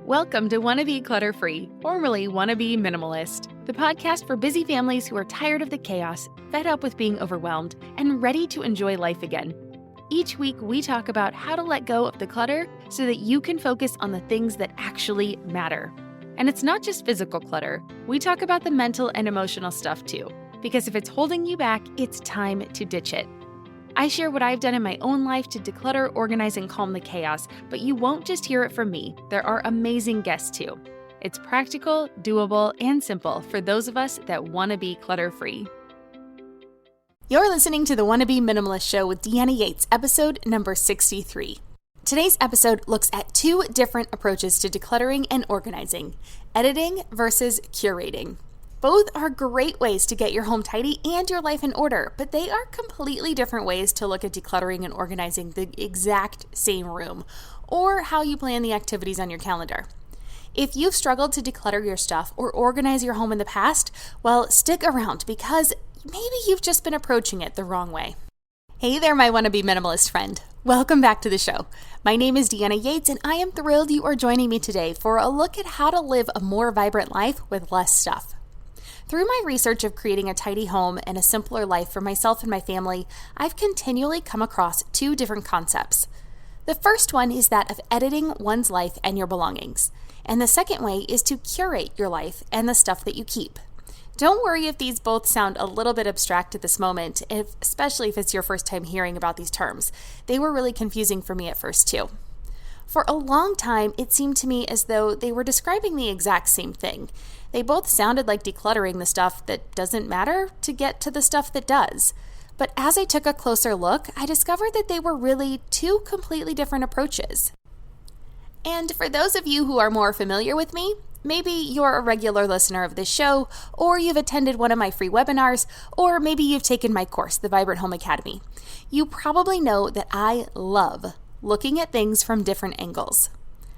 Welcome to Wanna Be Clutter-Free, formerly Wanna Be Minimalist, the podcast for busy families who are tired of the chaos, fed up with being overwhelmed, and ready to enjoy life again. Each week, we talk about how to let go of the clutter so that you can focus on the things that actually matter. And it's not just physical clutter. We talk about the mental and emotional stuff too, because if it's holding you back, it's time to ditch it. I share what I've done in my own life to declutter, organize, and calm the chaos, but you won't just hear it from me. There are amazing guests too. It's practical, doable, and simple for those of us that want to be clutter-free. You're listening to the Wanna Be Minimalist Show with Deanna Yates, episode number 63. Today's episode looks at two different approaches to decluttering and organizing, editing versus curating. Both are great ways to get your home tidy and your life in order, but they are completely different ways to look at decluttering and organizing the exact same room, or how you plan the activities on your calendar. If you've struggled to declutter your stuff or organize your home in the past, well, stick around because maybe you've just been approaching it the wrong way. Hey there, my wannabe minimalist friend. Welcome back to the show. My name is Deanna Yates, and I am thrilled you are joining me today for a look at how to live a more vibrant life with less stuff. Through my research of creating a tidy home and a simpler life for myself and my family, I've continually come across two different concepts. The first one is that of editing one's life and your belongings, and the second way is to curate your life and the stuff that you keep. Don't worry if these both sound a little bit abstract at this moment, especially if it's your first time hearing about these terms. They were really confusing for me at first too. For a long time, it seemed to me as though they were describing the exact same thing. They both sounded like decluttering the stuff that doesn't matter to get to the stuff that does. But as I took a closer look, I discovered that they were really two completely different approaches. And for those of you who are more familiar with me, maybe you're a regular listener of this show, or you've attended one of my free webinars, or maybe you've taken my course, the Vibrant Home Academy. You probably know that I love looking at things from different angles.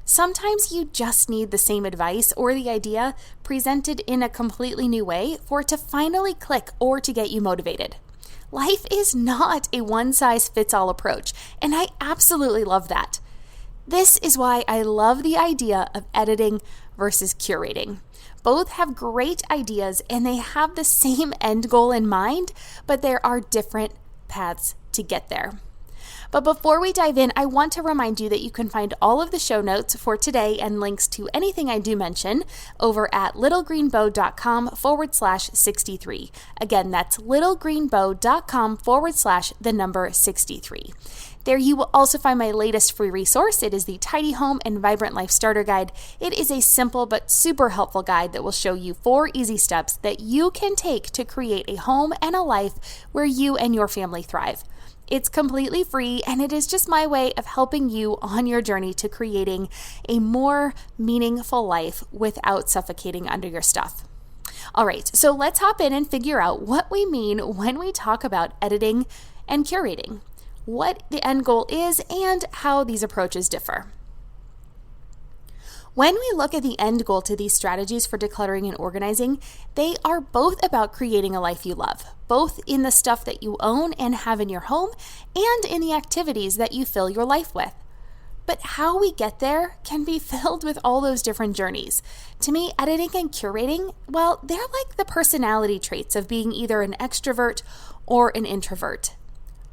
Sometimes you just need the same advice or the idea presented in a completely new way for it to finally click or to get you motivated. Life is not a one-size-fits-all approach, and I absolutely love that. This is why I love the idea of editing versus curating. Both have great ideas and they have the same end goal in mind, but there are different paths to get there. But before we dive in, I want to remind you that you can find all of the show notes for today and links to anything I do mention over at littlegreenbow.com/63. Again, that's littlegreenbow.com/63. There you will also find my latest free resource. It is the Tidy Home and Vibrant Life Starter Guide. It is a simple but super helpful guide that will show you 4 easy steps that you can take to create a home and a life where you and your family thrive. It's completely free, and it is just my way of helping you on your journey to creating a more meaningful life without suffocating under your stuff. All right, so let's hop in and figure out what we mean when we talk about editing and curating, what the end goal is, and how these approaches differ. When we look at the end goal to these strategies for decluttering and organizing, they are both about creating a life you love, both in the stuff that you own and have in your home and in the activities that you fill your life with. But how we get there can be filled with all those different journeys. To me, editing and curating, well, they're like the personality traits of being either an extrovert or an introvert.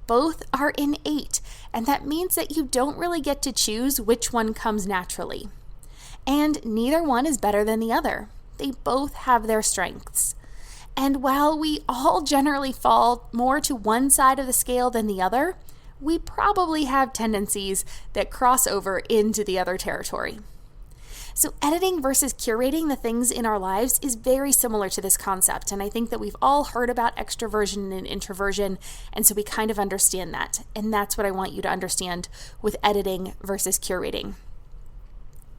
Both are innate, and that means that you don't really get to choose which one comes naturally. And neither one is better than the other. They both have their strengths. And while we all generally fall more to one side of the scale than the other, we probably have tendencies that cross over into the other territory. So editing versus curating the things in our lives is very similar to this concept. And I think that we've all heard about extroversion and introversion, and so we kind of understand that. And that's what I want you to understand with editing versus curating.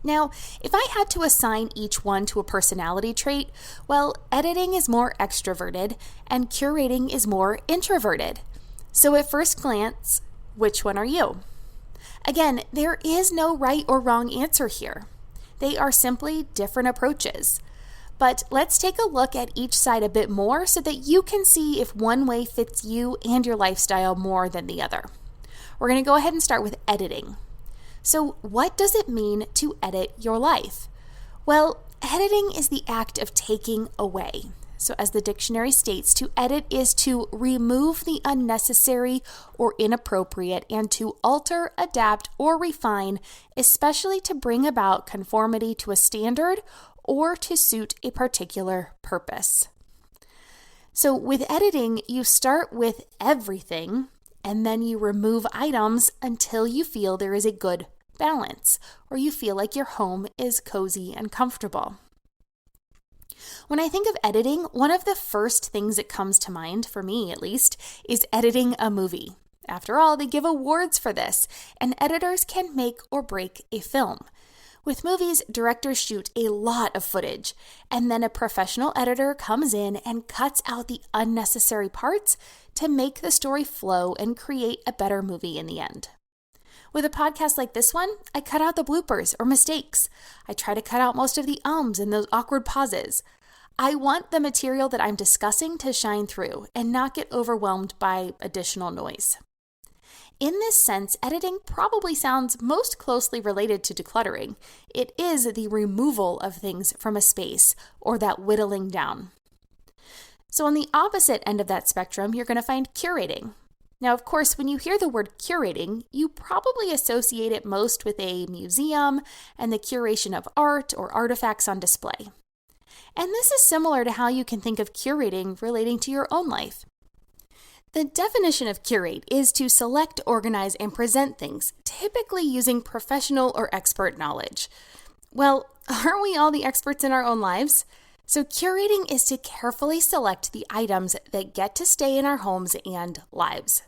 Now, if I had to assign each one to a personality trait, well, editing is more extroverted and curating is more introverted. So at first glance, which one are you? Again, there is no right or wrong answer here. They are simply different approaches. But let's take a look at each side a bit more so that you can see if one way fits you and your lifestyle more than the other. We're going to go ahead and start with editing. So, what does it mean to edit your life? Well, editing is the act of taking away. So, as the dictionary states, to edit is to remove the unnecessary or inappropriate and to alter, adapt, or refine, especially to bring about conformity to a standard or to suit a particular purpose. So, with editing, you start with everything and then you remove items until you feel there is a good balance or you feel like your home is cozy and comfortable. When I think of editing, one of the first things that comes to mind, for me at least, is editing a movie. After all, they give awards for this, and editors can make or break a film. With movies, directors shoot a lot of footage, and then a professional editor comes in and cuts out the unnecessary parts to make the story flow and create a better movie in the end. With a podcast like this one, I cut out the bloopers or mistakes. I try to cut out most of the ums and those awkward pauses. I want the material that I'm discussing to shine through and not get overwhelmed by additional noise. In this sense, editing probably sounds most closely related to decluttering. It is the removal of things from a space or that whittling down. So on the opposite end of that spectrum, you're going to find curating. Now, of course, when you hear the word curating, you probably associate it most with a museum and the curation of art or artifacts on display. And this is similar to how you can think of curating relating to your own life. The definition of curate is to select, organize, and present things, typically using professional or expert knowledge. Well, aren't we all the experts in our own lives? So curating is to carefully select the items that get to stay in our homes and lives.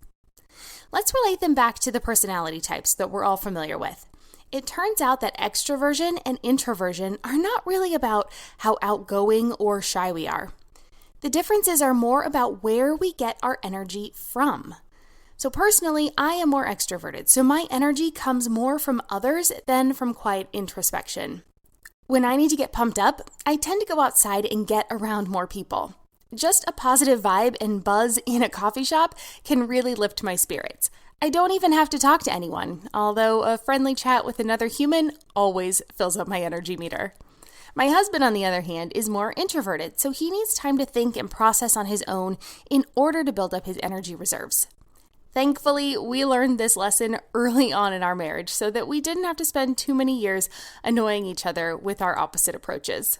Let's relate them back to the personality types that we're all familiar with. It turns out that extroversion and introversion are not really about how outgoing or shy we are. The differences are more about where we get our energy from. So personally, I am more extroverted, so my energy comes more from others than from quiet introspection. When I need to get pumped up, I tend to go outside and get around more people. Just a positive vibe and buzz in a coffee shop can really lift my spirits. I don't even have to talk to anyone, although a friendly chat with another human always fills up my energy meter. My husband, on the other hand, is more introverted, so he needs time to think and process on his own in order to build up his energy reserves. Thankfully, we learned this lesson early on in our marriage so that we didn't have to spend too many years annoying each other with our opposite approaches.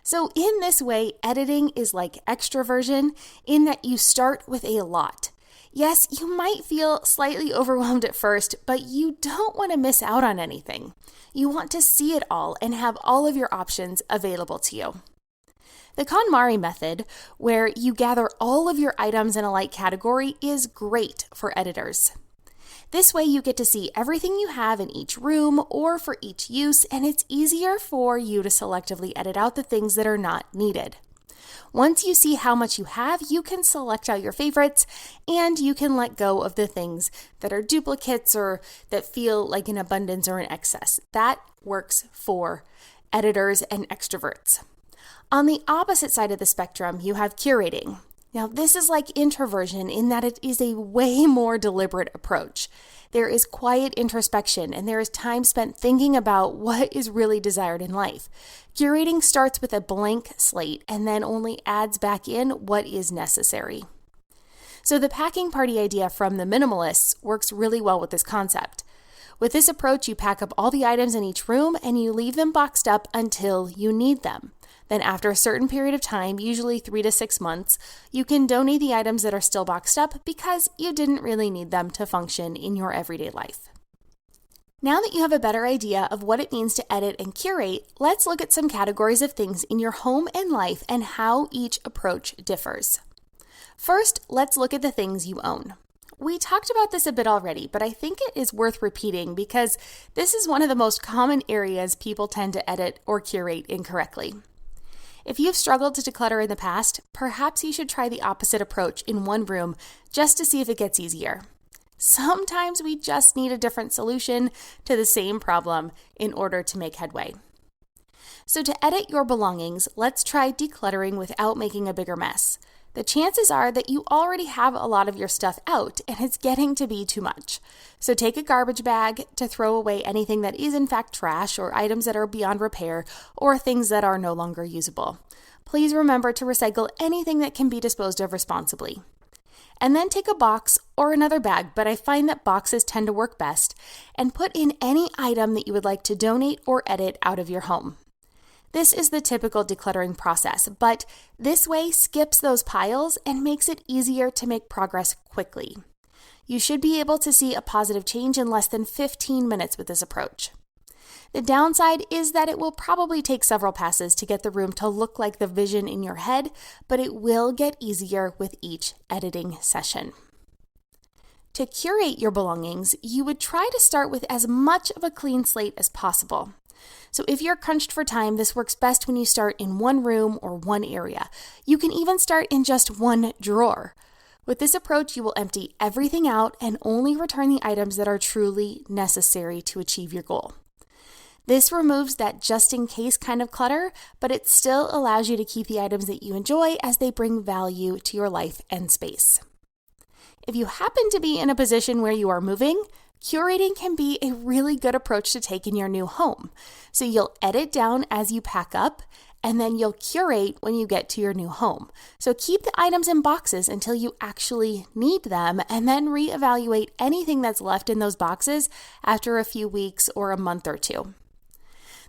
So in this way, editing is like extroversion in that you start with a lot. Yes, you might feel slightly overwhelmed at first, but you don't want to miss out on anything. You want to see it all and have all of your options available to you. The KonMari method, where you gather all of your items in a like category, is great for editors. This way you get to see everything you have in each room or for each use, and it's easier for you to selectively edit out the things that are not needed. Once you see how much you have, you can select out your favorites, and you can let go of the things that are duplicates or that feel like an abundance or an excess. That works for editors and extroverts. On the opposite side of the spectrum, you have curating. Now, this is like introversion in that it is a way more deliberate approach. There is quiet introspection and there is time spent thinking about what is really desired in life. Curating starts with a blank slate and then only adds back in what is necessary. So the packing party idea from the minimalists works really well with this concept. With this approach, you pack up all the items in each room and you leave them boxed up until you need them. Then after a certain period of time, usually 3 to 6 months, you can donate the items that are still boxed up because you didn't really need them to function in your everyday life. Now that you have a better idea of what it means to edit and curate, let's look at some categories of things in your home and life and how each approach differs. First, let's look at the things you own. We talked about this a bit already, but I think it is worth repeating because this is one of the most common areas people tend to edit or curate incorrectly. If you've struggled to declutter in the past, perhaps you should try the opposite approach in one room just to see if it gets easier. Sometimes we just need a different solution to the same problem in order to make headway. So to edit your belongings, let's try decluttering without making a bigger mess. the chances are that you already have a lot of your stuff out and it's getting to be too much. So take a garbage bag to throw away anything that is in fact trash or items that are beyond repair or things that are no longer usable. Please remember to recycle anything that can be disposed of responsibly. And then take a box or another bag, but I find that boxes tend to work best, and put in any item that you would like to donate or edit out of your home. This is the typical decluttering process, but this way skips those piles and makes it easier to make progress quickly. You should be able to see a positive change in less than 15 minutes with this approach. The downside is that it will probably take several passes to get the room to look like the vision in your head, but it will get easier with each editing session. To curate your belongings, you would try to start with as much of a clean slate as possible. So if you're crunched for time, this works best when you start in one room or one area. You can even start in just one drawer. With this approach, you will empty everything out and only return the items that are truly necessary to achieve your goal. This removes that just-in-case kind of clutter, but it still allows you to keep the items that you enjoy as they bring value to your life and space. If you happen to be in a position where you are moving, curating can be a really good approach to take in your new home. So you'll edit down as you pack up, and then you'll curate when you get to your new home. So keep the items in boxes until you actually need them, and then reevaluate anything that's left in those boxes after a few weeks or a month or two.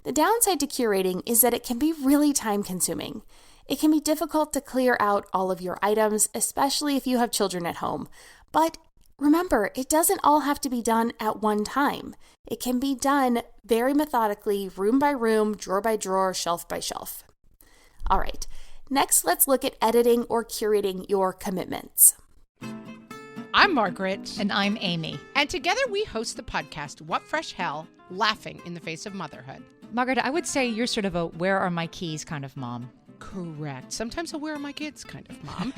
The downside to curating is that it can be really time-consuming. It can be difficult to clear out all of your items, especially if you have children at home. But remember, it doesn't all have to be done at one time. It can be done very methodically, room by room, drawer by drawer, shelf by shelf. All right, next let's look at editing or curating your commitments. I'm Margaret. And I'm Amy. And together we host the podcast, What Fresh Hell? Laughing in the Face of Motherhood. Margaret, I would say you're sort of a where are my keys kind of mom. Correct. Sometimes a where are my kids kind of mom.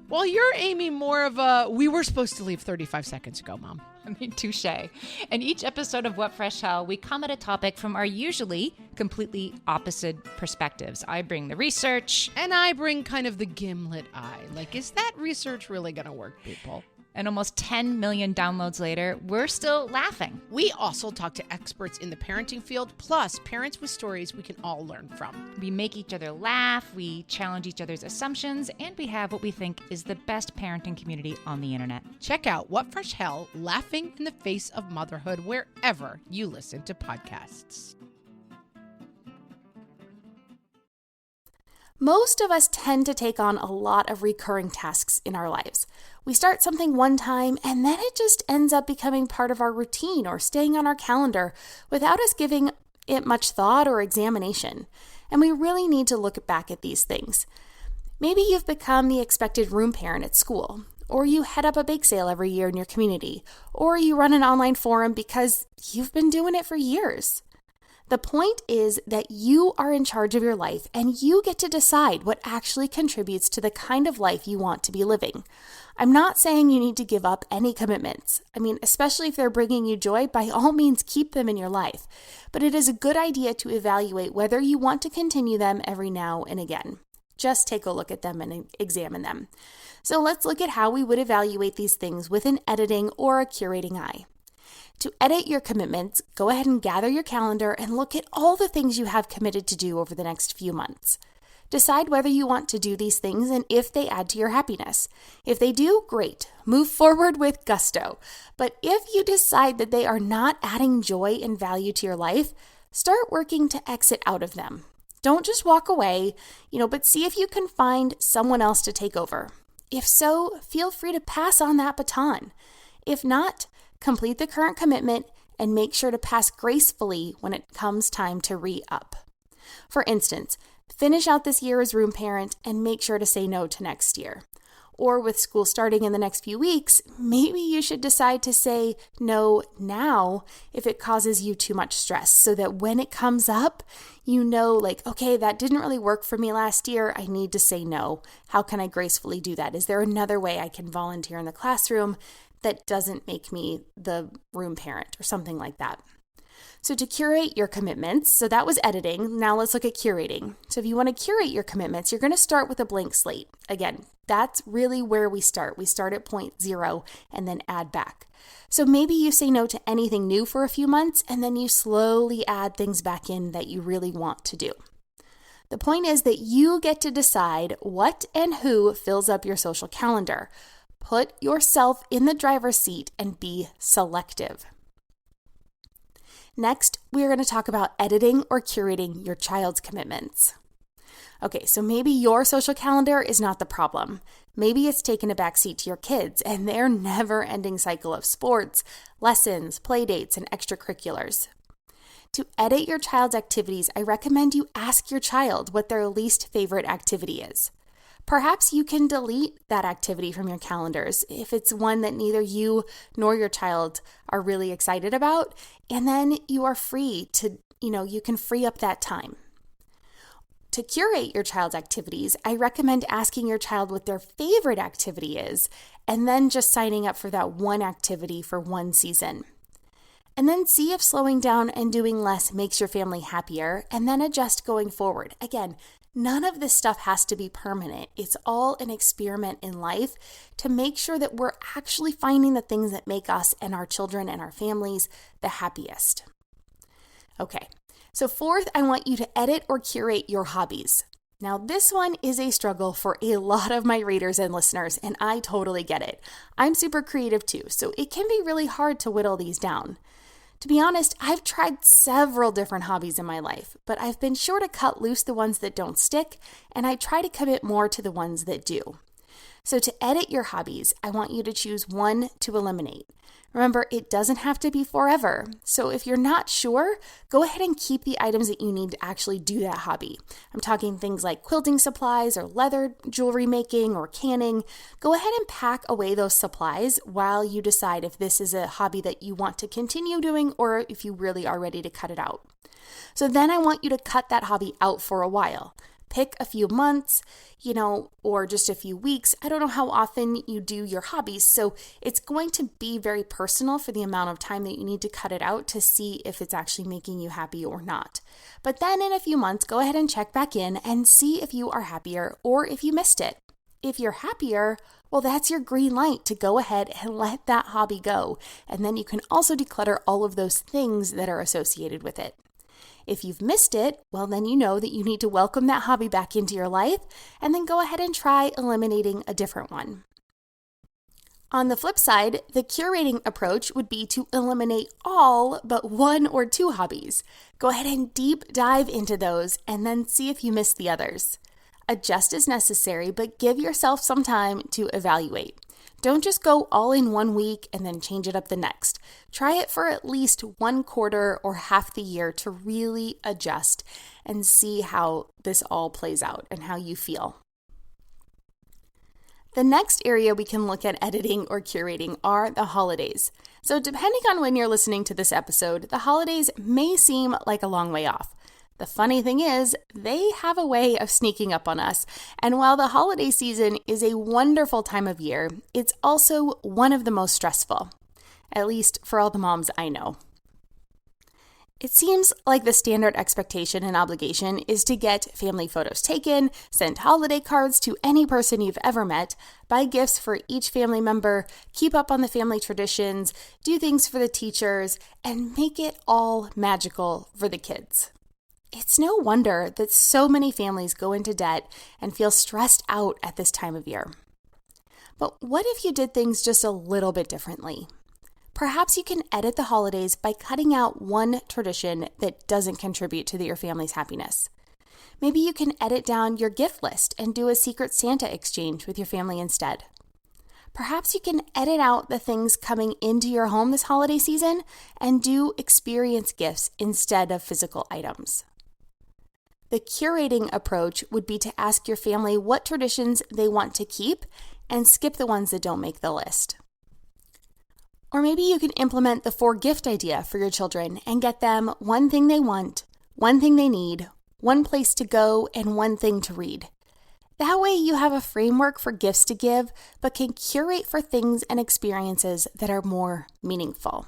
Well, you're, Amy, more of a we were supposed to leave 35 seconds ago, mom. I mean, touche. In each episode of What Fresh Hell, we come at a topic from our usually completely opposite perspectives. I bring the research. And I bring kind of the gimlet eye. Like, is that research really going to work, people? And almost 10 million downloads later, we're still laughing. We also talk to experts in the parenting field, plus parents with stories we can all learn from. We make each other laugh, we challenge each other's assumptions, and we have what we think is the best parenting community on the internet. Check out What Fresh Hell, Laughing in the Face of Motherhood, wherever you listen to podcasts. Most of us tend to take on a lot of recurring tasks in our lives. We start something one time and then it just ends up becoming part of our routine or staying on our calendar without us giving it much thought or examination. And we really need to look back at these things. Maybe you've become the expected room parent at school, or you head up a bake sale every year in your community, or you run an online forum because you've been doing it for years. The point is that you are in charge of your life and you get to decide what actually contributes to the kind of life you want to be living. I'm not saying you need to give up any commitments. I mean, especially if they're bringing you joy, by all means keep them in your life. But it is a good idea to evaluate whether you want to continue them every now and again. Just take a look at them and examine them. So let's look at how we would evaluate these things with an editing or a curating eye. To edit your commitments, go ahead and gather your calendar and look at all the things you have committed to do over the next few months. Decide whether you want to do these things and if they add to your happiness. If they do, great. Move forward with gusto. But if you decide that they are not adding joy and value to your life, start working to exit out of them. Don't just walk away, but see if you can find someone else to take over. If so, feel free to pass on that baton. If not, complete the current commitment and make sure to pass gracefully when it comes time to re-up. For instance, finish out this year as room parent and make sure to say no to next year. Or with school starting in the next few weeks, maybe you should decide to say no now if it causes you too much stress, so that when it comes up, okay, that didn't really work for me last year. I need to say no. How can I gracefully do that? Is there another way I can volunteer in the classroom that doesn't make me the room parent or something like that? So to curate your commitments, so that was editing. Now let's look at curating. So if you want to curate your commitments, you're going to start with a blank slate. Again, that's really where we start. We start at point 0 and then add back. So maybe you say no to anything new for a few months and then you slowly add things back in that you really want to do. The point is that you get to decide what and who fills up your social calendar. Put yourself in the driver's seat and be selective. Next, we are going to talk about editing or curating your child's commitments. Okay, so maybe your social calendar is not the problem. Maybe it's taken a backseat to your kids and their never-ending cycle of sports, lessons, play dates, and extracurriculars. To edit your child's activities, I recommend you ask your child what their least favorite activity is. Perhaps you can delete that activity from your calendars if it's one that neither you nor your child are really excited about, and then you are free to, you can free up that time. To curate your child's activities, I recommend asking your child what their favorite activity is, and then just signing up for that one activity for one season. And then see if slowing down and doing less makes your family happier, and then adjust going forward. Again, none of this stuff has to be permanent. It's all an experiment in life to make sure that we're actually finding the things that make us and our children and our families the happiest. Okay, so fourth, I want you to edit or curate your hobbies. Now, this one is a struggle for a lot of my readers and listeners, and I totally get it. I'm super creative too, so it can be really hard to whittle these down. To be honest, I've tried several different hobbies in my life, but I've been sure to cut loose the ones that don't stick, and I try to commit more to the ones that do. So to edit your hobbies, I want you to choose one to eliminate. Remember, it doesn't have to be forever. So if you're not sure, go ahead and keep the items that you need to actually do that hobby. I'm talking things like quilting supplies or leather jewelry making or canning. Go ahead and pack away those supplies while you decide if this is a hobby that you want to continue doing or if you really are ready to cut it out. So then I want you to cut that hobby out for a while. Pick a few months, or just a few weeks. I don't know how often you do your hobbies, so it's going to be very personal for the amount of time that you need to cut it out to see if it's actually making you happy or not. But then in a few months, go ahead and check back in and see if you are happier or if you missed it. If you're happier, well, that's your green light to go ahead and let that hobby go. And then you can also declutter all of those things that are associated with it. If you've missed it, well, then you know that you need to welcome that hobby back into your life and then go ahead and try eliminating a different one. On the flip side, the curating approach would be to eliminate all but 1 or 2 hobbies. Go ahead and deep dive into those and then see if you missed the others. Adjust as necessary, but give yourself some time to evaluate. Don't just go all in 1 week and then change it up the next. Try it for at least 1 quarter or half the year to really adjust and see how this all plays out and how you feel. The next area we can look at editing or curating are the holidays. So depending on when you're listening to this episode, the holidays may seem like a long way off. The funny thing is, they have a way of sneaking up on us. And while the holiday season is a wonderful time of year, it's also one of the most stressful, at least for all the moms I know. It seems like the standard expectation and obligation is to get family photos taken, send holiday cards to any person you've ever met, buy gifts for each family member, keep up on the family traditions, do things for the teachers, and make it all magical for the kids. It's no wonder that so many families go into debt and feel stressed out at this time of year. But what if you did things just a little bit differently? Perhaps you can edit the holidays by cutting out one tradition that doesn't contribute to your family's happiness. Maybe you can edit down your gift list and do a secret Santa exchange with your family instead. Perhaps you can edit out the things coming into your home this holiday season and do experience gifts instead of physical items. The curating approach would be to ask your family what traditions they want to keep and skip the ones that don't make the list. Or maybe you can implement the 4 gift idea for your children and get them one thing they want, one thing they need, one place to go, and one thing to read. That way you have a framework for gifts to give, but can curate for things and experiences that are more meaningful.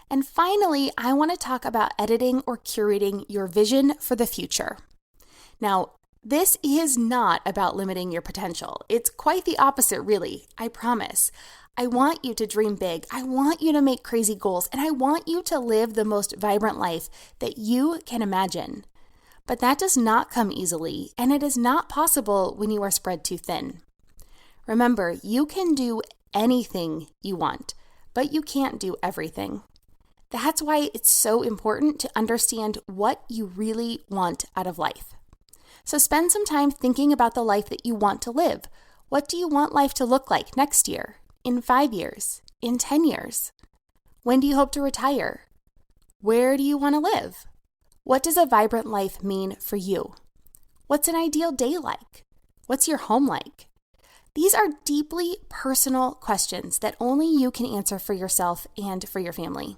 And finally, I want to talk about editing or curating your vision for the future. Now, this is not about limiting your potential. It's quite the opposite, really, I promise. I want you to dream big. I want you to make crazy goals, and I want you to live the most vibrant life that you can imagine. But that does not come easily, and it is not possible when you are spread too thin. Remember, you can do anything you want, but you can't do everything. That's why it's so important to understand what you really want out of life. So spend some time thinking about the life that you want to live. What do you want life to look like next year, in 5 years, in 10 years? When do you hope to retire? Where do you want to live? What does a vibrant life mean for you? What's an ideal day like? What's your home like? These are deeply personal questions that only you can answer for yourself and for your family.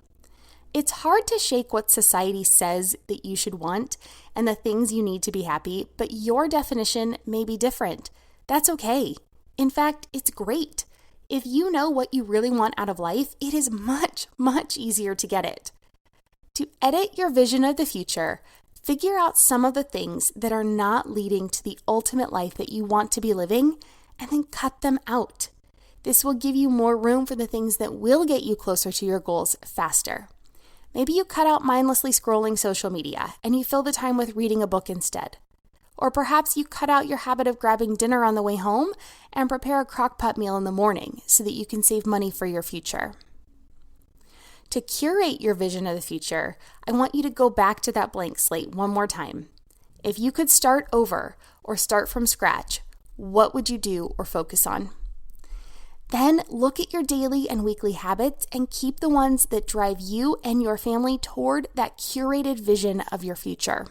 It's hard to shake what society says that you should want and the things you need to be happy, but your definition may be different. That's okay. In fact, it's great. If you know what you really want out of life, it is much, much easier to get it. To edit your vision of the future, figure out some of the things that are not leading to the ultimate life that you want to be living, and then cut them out. This will give you more room for the things that will get you closer to your goals faster. Maybe you cut out mindlessly scrolling social media and you fill the time with reading a book instead. Or perhaps you cut out your habit of grabbing dinner on the way home and prepare a crock-pot meal in the morning so that you can save money for your future. To curate your vision of the future, I want you to go back to that blank slate one more time. If you could start over or start from scratch, what would you do or focus on? Then look at your daily and weekly habits and keep the ones that drive you and your family toward that curated vision of your future.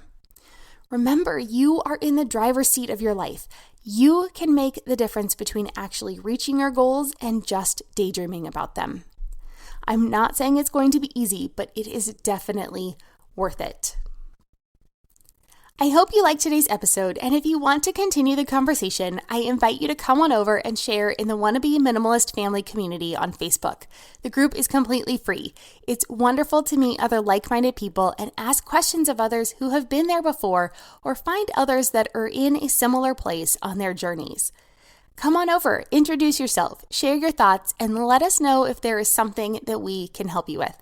Remember, you are in the driver's seat of your life. You can make the difference between actually reaching your goals and just daydreaming about them. I'm not saying it's going to be easy, but it is definitely worth it. I hope you liked today's episode, and if you want to continue the conversation, I invite you to come on over and share in the Wannabe Minimalist Family community on Facebook. The group is completely free. It's wonderful to meet other like-minded people and ask questions of others who have been there before or find others that are in a similar place on their journeys. Come on over, introduce yourself, share your thoughts, and let us know if there is something that we can help you with.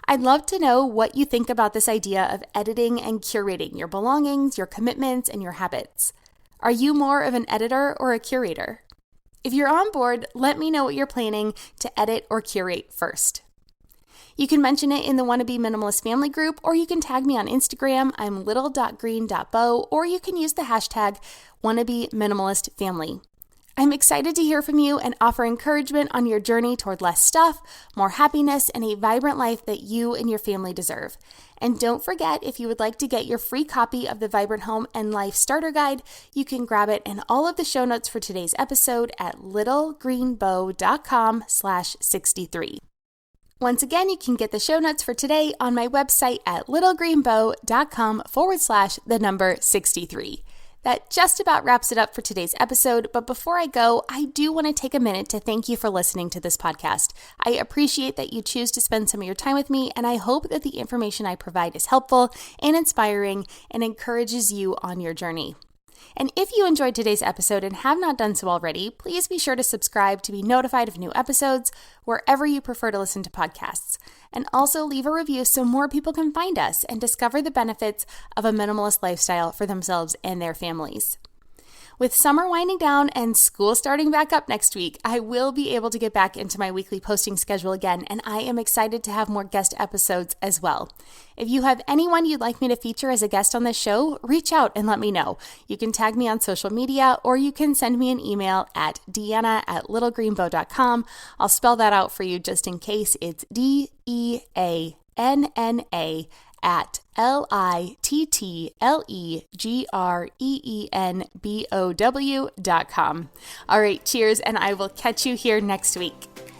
I'd love to know what you think about this idea of editing and curating your belongings, your commitments, and your habits. Are you more of an editor or a curator? If you're on board, let me know what you're planning to edit or curate first. You can mention it in the Wannabe Minimalist Family group, or you can tag me on Instagram. I'm little.green.bow, or you can use the hashtag Wannabe Minimalist Family. I'm excited to hear from you and offer encouragement on your journey toward less stuff, more happiness, and a vibrant life that you and your family deserve. And don't forget, if you would like to get your free copy of the Vibrant Home and Life Starter Guide, you can grab it in all of the show notes for today's episode at littlegreenbow.com/63. Once again, you can get the show notes for today on my website at littlegreenbow.com/63. That just about wraps it up for today's episode, but before I go, I do want to take a minute to thank you for listening to this podcast. I appreciate that you choose to spend some of your time with me, and I hope that the information I provide is helpful and inspiring and encourages you on your journey. And if you enjoyed today's episode and have not done so already, please be sure to subscribe to be notified of new episodes wherever you prefer to listen to podcasts. And also leave a review so more people can find us and discover the benefits of a minimalist lifestyle for themselves and their families. With summer winding down and school starting back up next week, I will be able to get back into my weekly posting schedule again, and I am excited to have more guest episodes as well. If you have anyone you'd like me to feature as a guest on this show, reach out and let me know. You can tag me on social media, or you can send me an email at deanna@littlegreenbow.com. I'll spell that out for you just in case. It's DEANNA at littlegreenbow.com. All right, cheers, and I will catch you here next week.